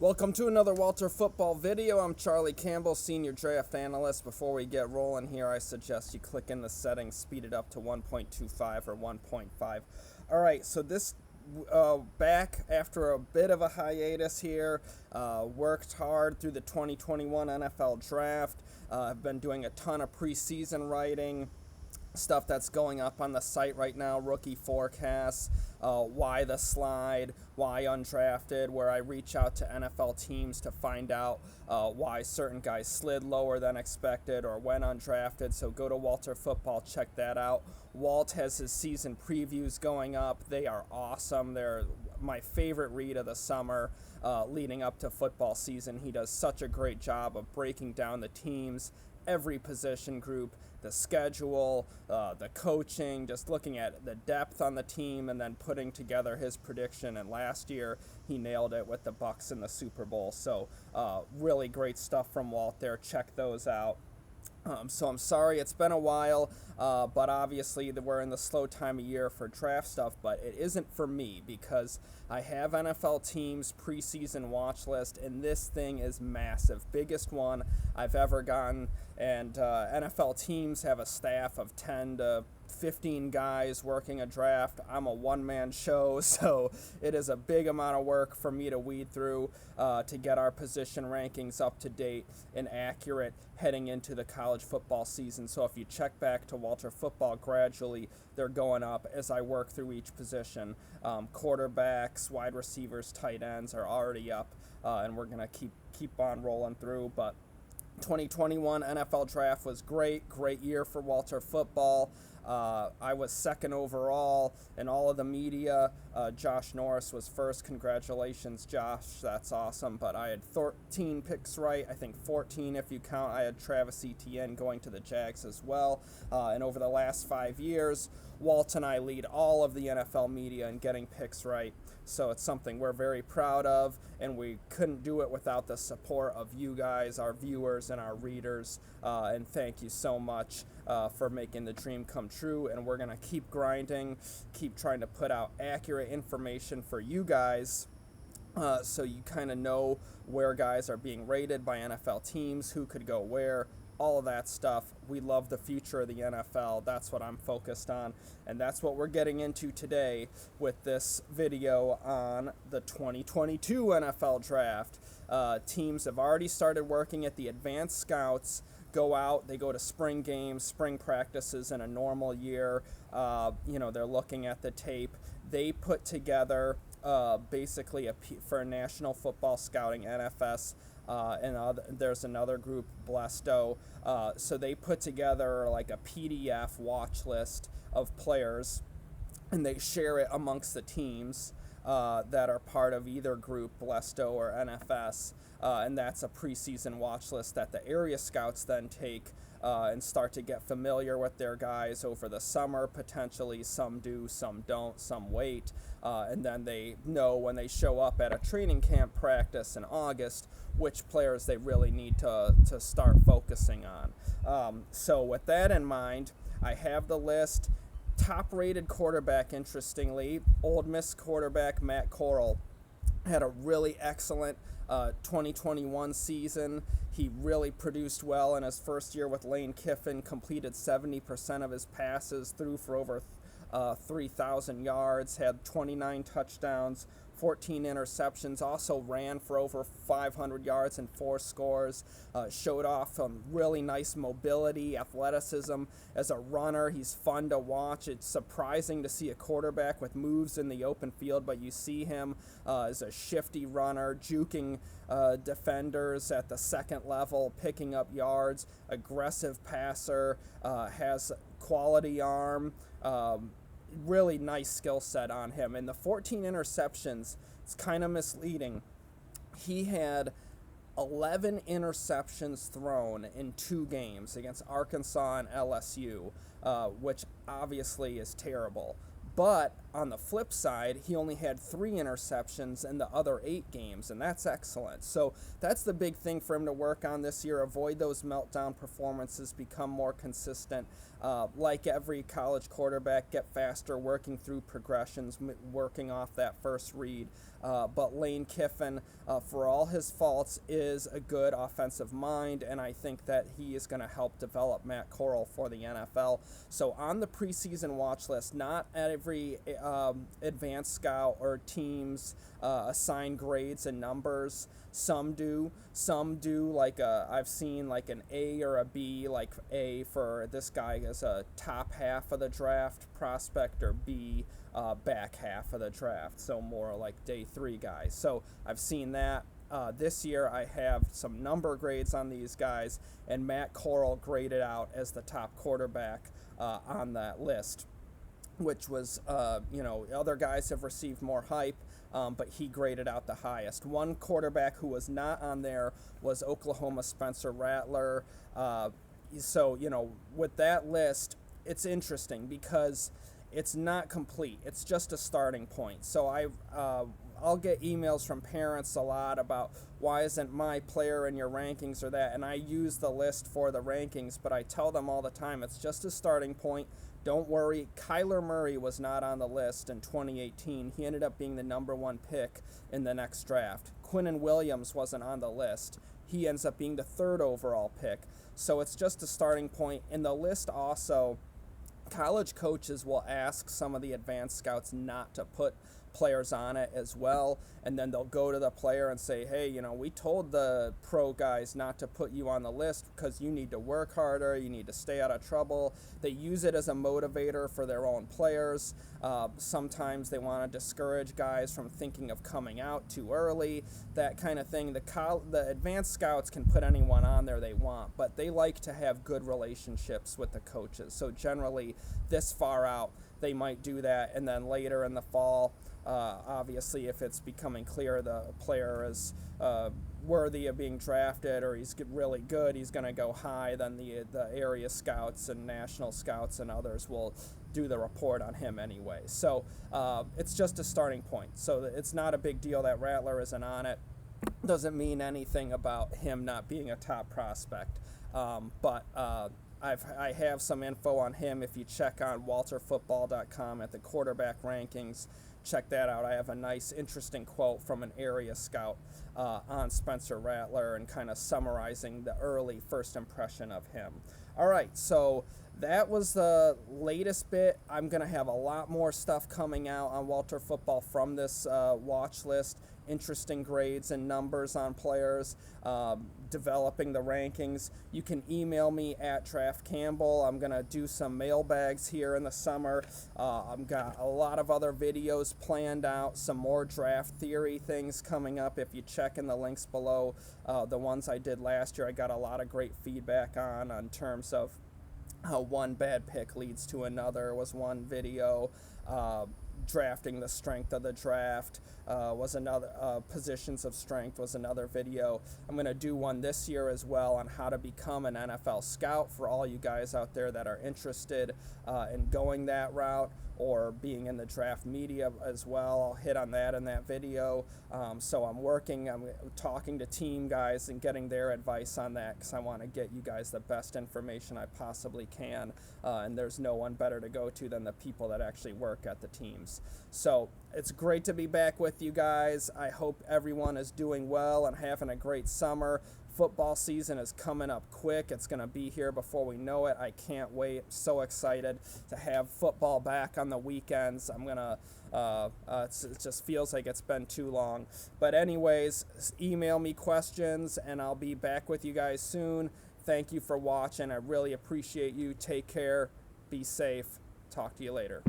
Welcome to another Walter Football video. I'm Charlie Campbell, Senior Draft Analyst. Before we get rolling here, I suggest you click in the settings, speed it up to 1.25 or 1.5. All right, so this back after a bit of a hiatus here, worked hard through the 2021 NFL Draft. I've been doing a ton of preseason writing, stuff that's going up on the site right now, rookie forecasts, why the slide, why undrafted, where I reach out to NFL teams to find out why certain guys slid lower than expected or went undrafted. So go to Walter Football, check that out. Walt has his season previews going up. They are awesome. They're my favorite read of the summer leading up to football season. He does such a great job of breaking down the teams, every position group, the schedule, the coaching, just looking at the depth on the team and then putting together his prediction. And last year he nailed it with the Bucs in the Super Bowl. So really great stuff from Walt there. Check those out. So I'm sorry it's been a while, but obviously we're in the slow time of year for draft stuff, but it isn't for me because I have NFL teams preseason watch list, and this thing is massive. Biggest one I've ever gotten, and NFL teams have a staff of 10 to 15 guys working a draft. I'm a one-man show, so it is a big amount of work for me to weed through to get our position rankings up to date and accurate heading into the college football season. So if you check back to Walter Football, gradually they're going up as I work through each position. Quarterbacks, wide receivers, tight ends are already up, and we're going to keep on rolling through. But 2021 NFL Draft was great year for Walter Football. I was second overall in all of the media. Josh Norris was first. Congratulations, Josh. That's awesome. But I had 13 picks right. I think 14 if you count. I had Travis Etienne going to the Jags as well. And over the last 5 years, Walt and I lead all of the NFL media in getting picks right. So it's something we're very proud of, and we couldn't do it without the support of you guys, our viewers, and our readers. And thank you so much for making the dream come true. And we're going to keep grinding, keep trying to put out accurate information for you guys so you kind of know where guys are being rated by NFL teams, who could go where, all of that stuff. We love the future of the NFL. That's what I'm focused on, and that's what we're getting into today with this video on the 2022 NFL Draft. Teams have already started working at the advanced scouts, go out, they go to spring games, spring practices in a normal year. They're looking at the tape. They put together basically for National Football Scouting, NFS, and there's another group, Blesto. So they put together like a PDF watch list of players, and they share it amongst the teams that are part of either group, Blesto or NFS. And that's a preseason watch list that the area scouts then take and start to get familiar with their guys over the summer. Potentially some do, some don't, some wait. And then they know when they show up at a training camp practice in August which players they really need to start focusing on. So with that in mind, I have the list. Top-rated quarterback, interestingly, Ole Miss quarterback Matt Corral had a really excellent 2021 season. He really produced well in his first year with Lane Kiffin, completed 70% of his passes, threw for over 3,000 yards, had 29 touchdowns, 14 interceptions, also ran for over 500 yards and 4 scores, showed off some really nice mobility, athleticism as a runner. He's fun to watch. It's surprising to see a quarterback with moves in the open field, but you see him as a shifty runner, juking defenders at the second level, picking up yards, aggressive passer, has quality arm, really nice skill set on him. And the 14 interceptions, it's kind of misleading. He had 11 interceptions thrown in 2 games against Arkansas and LSU, which obviously is terrible. But on the flip side, he only had 3 interceptions in the other 8 games, and that's excellent. So that's the big thing for him to work on this year. Avoid those meltdown performances, become more consistent. Like every college quarterback, get faster, working through progressions, working off that first read. But Lane Kiffin, for all his faults, is a good offensive mind, and I think that he is going to help develop Matt Corral for the NFL. So on the preseason watch list, not every advanced scout or teams assign grades and numbers. Some do. Like I've seen like an A or a B, like A for this guy as a top half of the draft prospect, or B back half of the draft, so more like day 3 guys. So I've seen that. This year I have some number grades on these guys, and Matt Corral graded out as the top quarterback on that list, which was, other guys have received more hype, but he graded out the highest. One quarterback who was not on there was Oklahoma Spencer Rattler. So, with that list, it's interesting because it's not complete. It's just a starting point. So I'll get emails from parents a lot about why isn't my player in your rankings or that, and I use the list for the rankings, but I tell them all the time it's just a starting point. Don't worry. Kyler Murray was not on the list in 2018. He ended up being the number 1 pick in the next draft. Quinnen Williams wasn't on the list. He ends up being the 3rd overall pick. So it's just a starting point. In the list also, college coaches will ask some of the advanced scouts not to put players on it as well, and then they'll go to the player and say, hey, we told the pro guys not to put you on the list because you need to work harder, you need to stay out of trouble. They use it as a motivator for their own players. Sometimes they want to discourage guys from thinking of coming out too early, that kind of thing. The advanced scouts can put anyone on there they want, but they like to have good relationships with the coaches. So generally this far out they might do that, and then later in the fall, obviously if it's becoming clear the player is worthy of being drafted or he's really good, he's going to go high, then the area scouts and national scouts and others will do the report on him anyway. So it's just a starting point. So it's not a big deal that Rattler isn't on it. Doesn't mean anything about him not being a top prospect. But I have some info on him. If you check on walterfootball.com at the quarterback rankings, check that out. I have a nice, interesting quote from an area scout on Spencer Rattler and kind of summarizing the early first impression of him. All right, so that was the latest bit. I'm going to have a lot more stuff coming out on Walter Football from this watch list. Interesting grades and numbers on players, developing the rankings. You can email me at Draft Campbell. I'm going to do some mailbags here in the summer. I've got a lot of other videos planned out, some more draft theory things coming up. If you check in the links below, the ones I did last year, I got a lot of great feedback on terms of how one bad pick leads to another was one video. Drafting the strength of the draft was another. Positions of strength was another video. I'm going to do one this year as well on how to become an NFL scout for all you guys out there that are interested in going that route or being in the draft media as well. I'll hit on that in that video. So I'm talking to team guys and getting their advice on that because I want to get you guys the best information I possibly can. And there's no one better to go to than the people that actually work at the teams. So it's great to be back with you guys. I hope everyone is doing well and having a great summer. Football season is coming up quick. It's going to be here before we know it. I can't wait. I'm so excited to have football back on the weekends. I'm going to, it just feels like it's been too long. But anyways, email me questions and I'll be back with you guys soon. Thank you for watching. I really appreciate you. Take care. Be safe. Talk to you later.